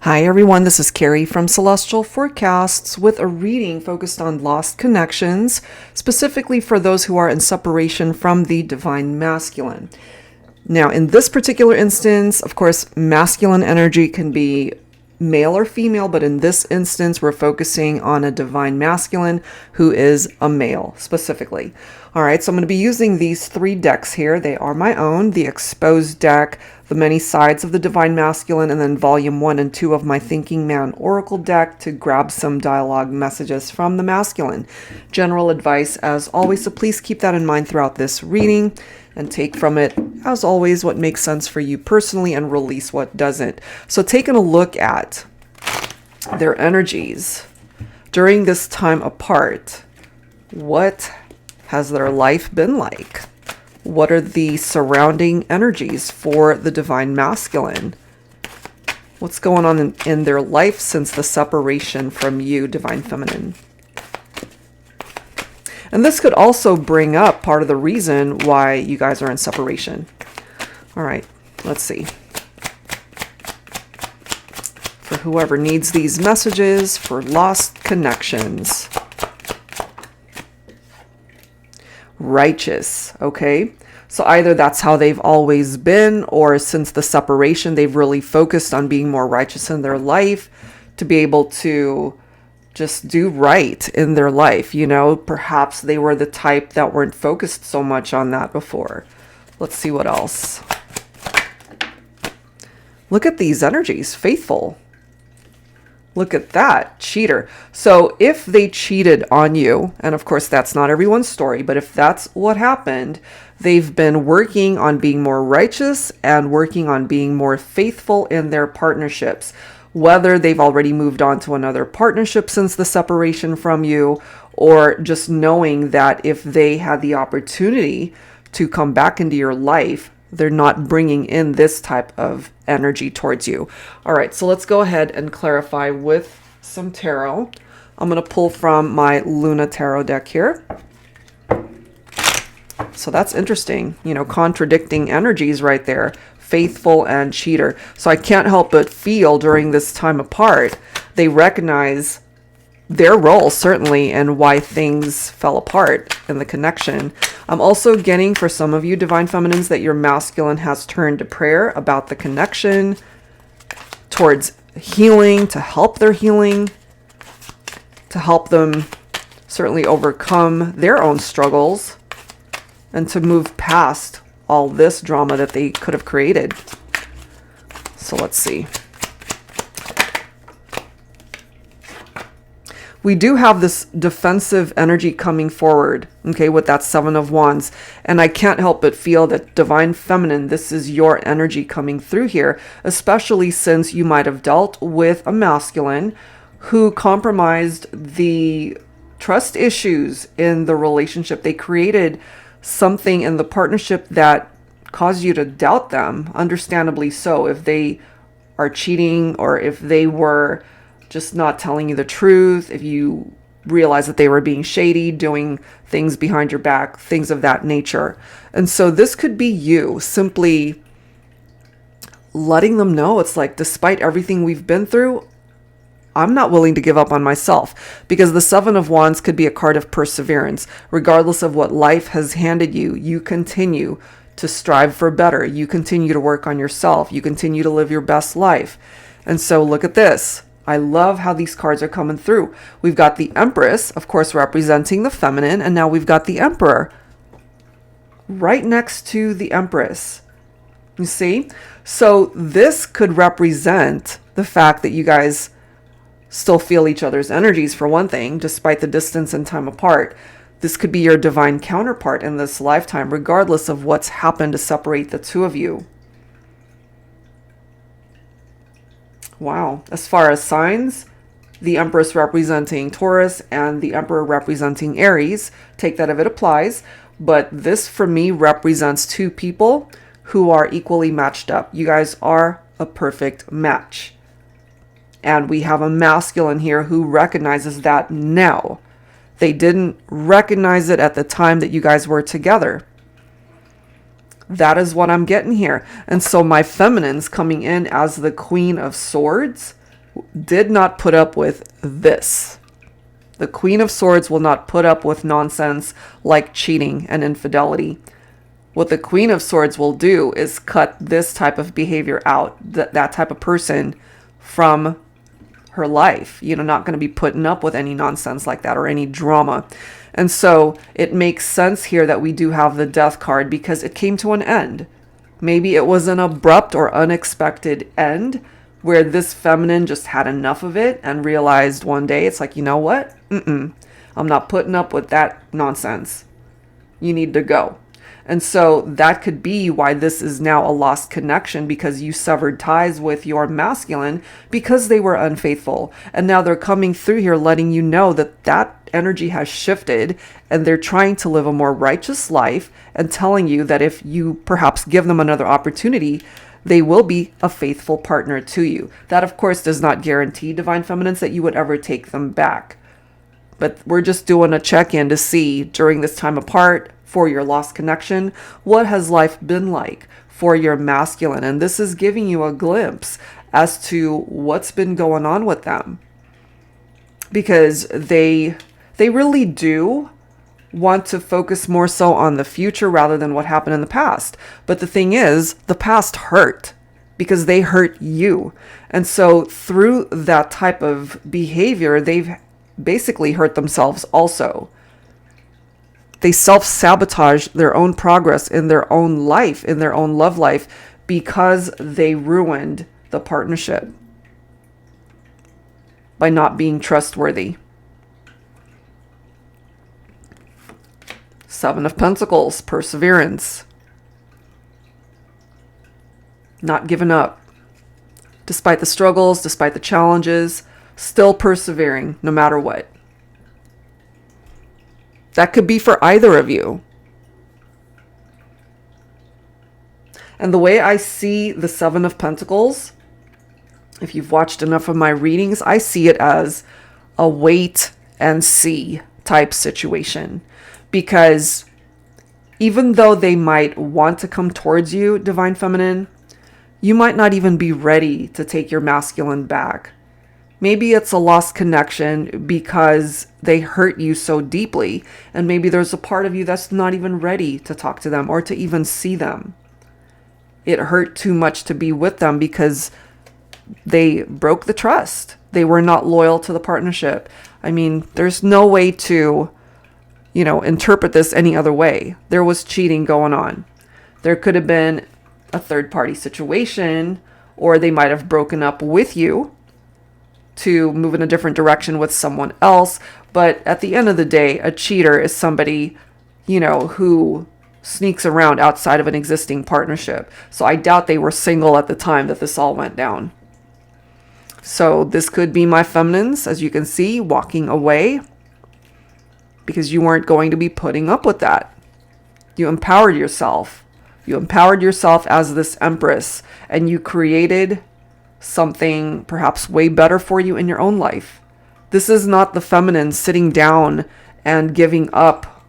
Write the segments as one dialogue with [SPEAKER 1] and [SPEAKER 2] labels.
[SPEAKER 1] Hi everyone, this is Carrie from Celestial Forecasts with a reading focused on lost connections, specifically for those who are in separation from the divine masculine. Now, in this particular instance, of course, masculine energy can be male or female, but in this instance, we're focusing on a divine masculine who is a male specifically. All right, so I'm going to be using these three decks here. They are my own, the exposed deck, the many sides of the divine masculine, and then volume 1 and 2 of my Thinking Man Oracle deck to grab some dialogue messages from the masculine. General advice as always, so please keep that in mind throughout this reading and take from it, as always, what makes sense for you personally and release what doesn't. So taking a look at their energies during this time apart, what has their life been like? What are the surrounding energies for the divine masculine? What's going on in their life since the separation from you, divine feminine? And this could also bring up part of the reason why you guys are in separation. All right, let's see. For whoever needs these messages for lost connections. Righteous, okay? So either that's how they've always been, or since the separation, they've really focused on being more righteous in their life to be able to just do right in their life. You know, perhaps they were the type that weren't focused so much on that before. Let's see what else. Look at these energies, faithful. Look at that, cheater. So if they cheated on you, and of course that's not everyone's story, but if that's what happened, they've been working on being more righteous and working on being more faithful in their partnerships. Whether they've already moved on to another partnership since the separation from you, or just knowing that if they had the opportunity to come back into your life, they're not bringing in this type of energy towards you. All right, so let's go ahead and clarify with some tarot. I'm going to pull from my Luna Tarot deck here. So that's interesting, you know, contradicting energies right there, faithful and cheater. So I can't help but feel during this time apart, they recognize their role certainly and why things fell apart in the connection. I'm also getting for some of you divine feminines that your masculine has turned to prayer about the connection towards healing, to help their healing, to help them certainly overcome their own struggles and to move past all this drama that they could have created. So let's see. We do have this defensive energy coming forward, okay, with that Seven of Wands. And I can't help but feel that divine feminine, this is your energy coming through here, especially since you might have dealt with a masculine who compromised the trust issues in the relationship. They created something in the partnership that caused you to doubt them, understandably so, if they are cheating or if they were just not telling you the truth, if you realize that they were being shady, doing things behind your back, things of that nature. And so this could be you simply letting them know, it's like, despite everything we've been through, I'm not willing to give up on myself, because the Seven of Wands could be a card of perseverance. Regardless of what life has handed you, you continue to strive for better. You continue to work on yourself. You continue to live your best life. And so look at this. I love how these cards are coming through. We've got the Empress, of course, representing the feminine, and now we've got the Emperor right next to the Empress. You see? So this could represent the fact that you guys still feel each other's energies, for one thing, despite the distance and time apart. This could be your divine counterpart in this lifetime, regardless of what's happened to separate the two of you. Wow. As far as signs, the Empress representing Taurus and the Emperor representing Aries. Take that if it applies. But this, for me, represents two people who are equally matched up. You guys are a perfect match. And we have a masculine here who recognizes that now. They didn't recognize it at the time that you guys were together. That is what I'm getting here. And so my feminine's coming in as the Queen of Swords. did not put up with this. The Queen of Swords will not put up with nonsense like cheating and infidelity. What the Queen of Swords will do is cut this type of behavior out, that type of person from her life. Not going to be putting up with any nonsense like that or any drama. And so it makes sense here that we do have the Death card because it came to an end. Maybe it was an abrupt or unexpected end where this feminine just had enough of it and realized one day, it's like, you know what? I'm not putting up with that nonsense. You need to go. And so that could be why this is now a lost connection, because you severed ties with your masculine because they were unfaithful. And now they're coming through here letting you know that that energy has shifted and they're trying to live a more righteous life, and telling you that if you perhaps give them another opportunity, they will be a faithful partner to you. That, of course, does not guarantee, Divine Feminines, that you would ever take them back. But we're just doing a check-in to see during this time apart for your lost connection, what has life been like for your masculine? And this is giving you a glimpse as to what's been going on with them. Because they really do want to focus more so on the future rather than what happened in the past. But the thing is, the past hurt because they hurt you. And so through that type of behavior, they've basically hurt themselves also. They self-sabotage their own progress in their own life, in their own love life, because they ruined the partnership by not being trustworthy. Seven of Pentacles, perseverance. Not giving up. Despite the struggles, despite the challenges, still persevering no matter what. That could be for either of you. And the way I see the Seven of Pentacles, if you've watched enough of my readings, I see it as a wait and see type situation. Because even though they might want to come towards you, Divine Feminine, you might not even be ready to take your masculine back. Maybe it's a lost connection because they hurt you so deeply, and maybe there's a part of you that's not even ready to talk to them or to even see them. It hurt too much to be with them because they broke the trust. They were not loyal to the partnership. I mean, there's no way to, interpret this any other way. There was cheating going on. There could have been a third-party situation, or they might have broken up with you to move in a different direction with someone else. But at the end of the day, a cheater is somebody, who sneaks around outside of an existing partnership. So I doubt they were single at the time that this all went down. So this could be my feminines, as you can see, walking away because you weren't going to be putting up with that. You empowered yourself. You empowered yourself as this Empress, and you created something perhaps way better for you in your own life. This is not the feminine sitting down and giving up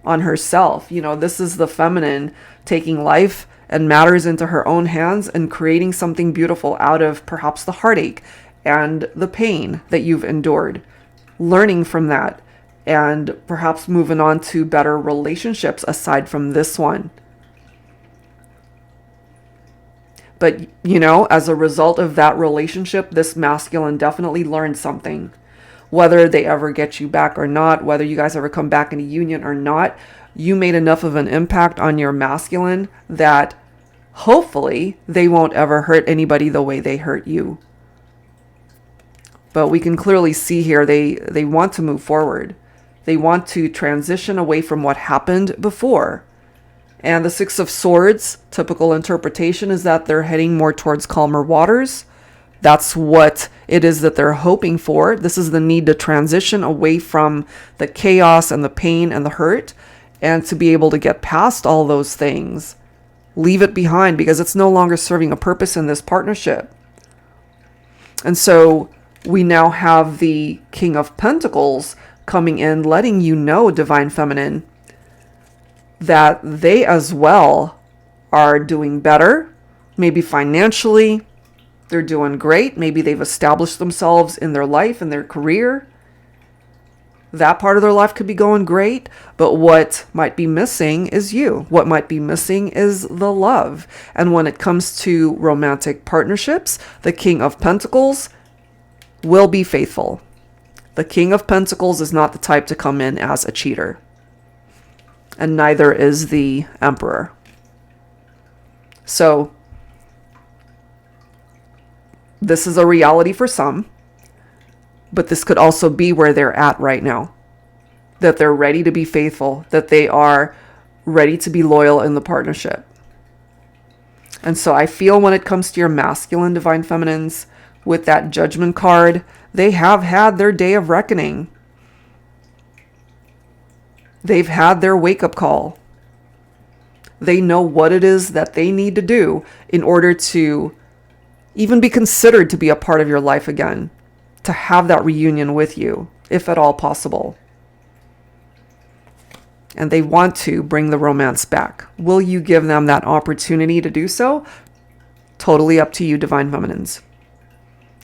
[SPEAKER 1] on herself. This is the feminine taking life and matters into her own hands and creating something beautiful out of perhaps the heartache and the pain that you've endured, learning from that, and perhaps moving on to better relationships aside from this one. But, as a result of that relationship, this masculine definitely learned something. Whether they ever get you back or not, whether you guys ever come back in a union or not, you made enough of an impact on your masculine that hopefully they won't ever hurt anybody the way they hurt you. But we can clearly see here they want to move forward. They want to transition away from what happened before. And the Six of Swords, typical interpretation is that they're heading more towards calmer waters. That's what it is that they're hoping for. This is the need to transition away from the chaos and the pain and the hurt, and to be able to get past all those things. Leave it behind because it's no longer serving a purpose in this partnership. And so we now have the King of Pentacles coming in, letting you know, Divine Feminine, that they as well are doing better, maybe financially, They're doing great. Maybe they've established themselves in their life and their career. That part of their life could be going great, but what might be missing is you. What might be missing is the love. And when it comes to romantic partnerships, the King of Pentacles will be faithful. The King of Pentacles is not the type to come in as a cheater. And neither is the Emperor. So, this is a reality for some. But this could also be where they're at right now. That they're ready to be faithful. That they are ready to be loyal in the partnership. And so I feel when it comes to your masculine divine feminines, with that Judgment card, they have had their day of reckoning. They've had their wake-up call. They know what it is that they need to do in order to even be considered to be a part of your life again. To have that reunion with you, if at all possible. And they want to bring the romance back. Will you give them that opportunity to do so? Totally up to you, divine feminines.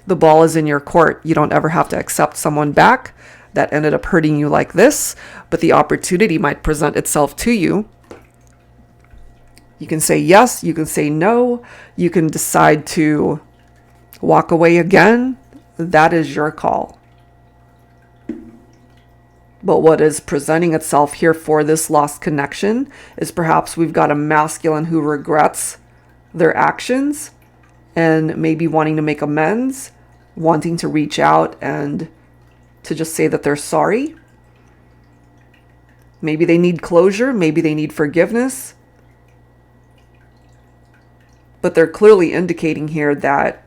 [SPEAKER 1] The ball is in your court. You don't ever have to accept someone back that ended up hurting you like this, but the opportunity might present itself to you. You can say yes, you can say no, you can decide to walk away again. That is your call. But what is presenting itself here for this lost connection is perhaps we've got a masculine who regrets their actions and maybe wanting to make amends, wanting to reach out and to just say that they're sorry. Maybe they need closure, maybe they need forgiveness. But they're clearly indicating here that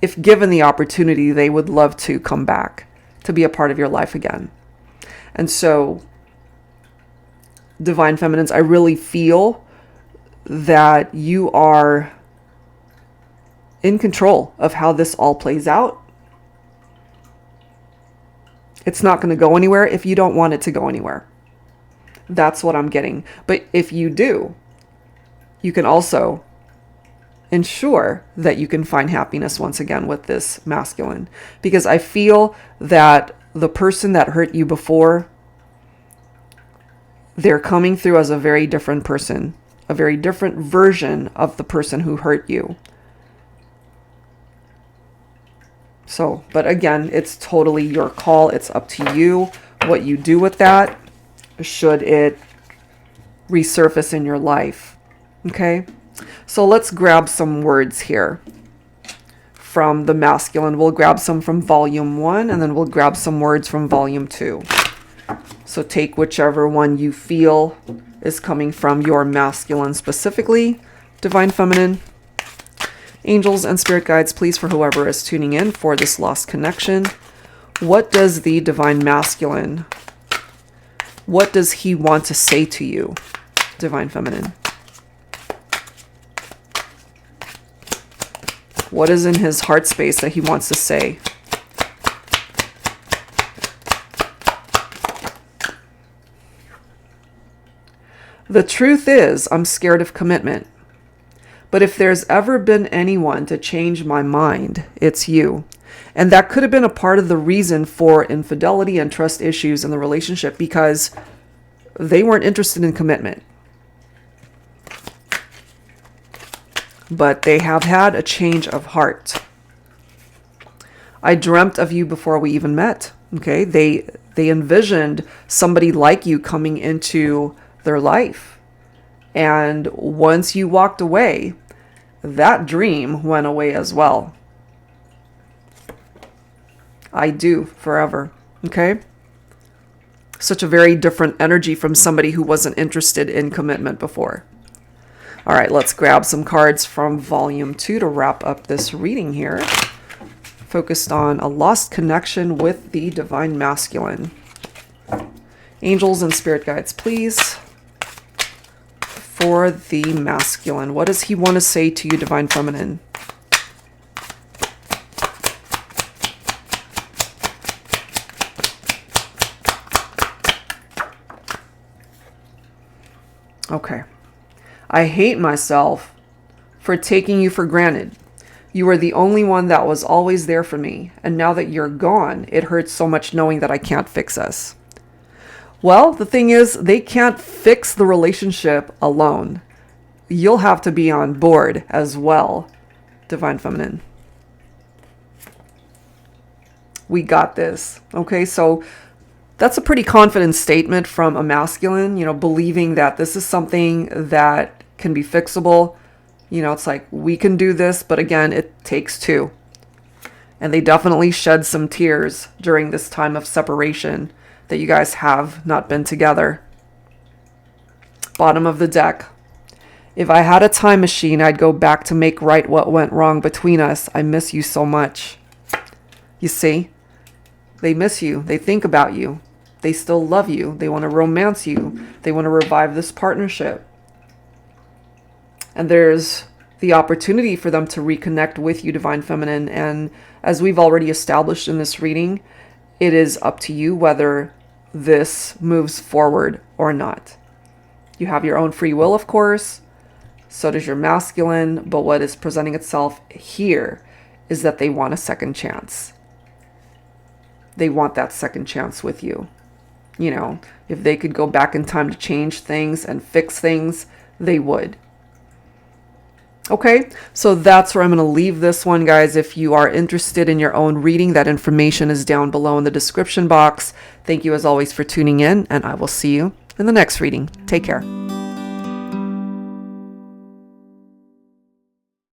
[SPEAKER 1] if given the opportunity, they would love to come back to be a part of your life again. And so, divine feminines, I really feel that you are in control of how this all plays out. It's not going to go anywhere if you don't want it to go anywhere. That's what I'm getting. But if you do, you can also ensure that you can find happiness once again with this masculine. Because I feel that the person that hurt you before, they're coming through as a very different person, a very different version of the person who hurt you. So, but again, it's totally your call. It's up to you what you do with that, should it resurface in your life. Okay? So let's grab some words here from the masculine. We'll grab some from volume 1 and then we'll grab some words from volume 2. So take whichever one you feel is coming from your masculine specifically, divine feminine. Angels and spirit guides, please, for whoever is tuning in for this lost connection. What does the divine masculine, what does he want to say to you, divine feminine? What is in his heart space that he wants to say? The truth is, I'm scared of commitment. But if there's ever been anyone to change my mind, it's you. And that could have been a part of the reason for infidelity and trust issues in the relationship, because they weren't interested in commitment. But they have had a change of heart. I dreamt of you before we even met. Okay, they envisioned somebody like you coming into their life. And once you walked away, that dream went away as well. I do forever. Okay? Such a very different energy from somebody who wasn't interested in commitment before. All right, let's grab some cards from volume 2 to wrap up this reading here. Focused on a lost connection with the divine masculine. Angels and spirit guides, please. For the masculine, what does he want to say to you, divine feminine? Okay. I hate myself for taking you for granted. You were the only one that was always there for me. And now that you're gone, it hurts so much knowing that I can't fix us. Well, the thing is, they can't fix the relationship alone. You'll have to be on board as well, Divine Feminine. We got this. Okay, so that's a pretty confident statement from a masculine, believing that this is something that can be fixable. It's like, we can do this, but again, it takes two. And they definitely shed some tears during this time of separation that you guys have not been together. Bottom of the deck. If I had a time machine, I'd go back to make right what went wrong between us. I miss you so much. You see? They miss you. They think about you. They still love you. They want to romance you. They want to revive this partnership. And there's the opportunity for them to reconnect with you, Divine Feminine. And as we've already established in this reading, it is up to you whether this moves forward or not. You have your own free will, of course. So does your masculine. But what is presenting itself here is that they want a second chance. They want that second chance with you. If they could go back in time to change things and fix things, they would. Okay, so that's where I'm going to leave this one, guys. If you are interested in your own reading, that information is down below in the description box. Thank you as always for tuning in, and I will see you in the next reading. Take care.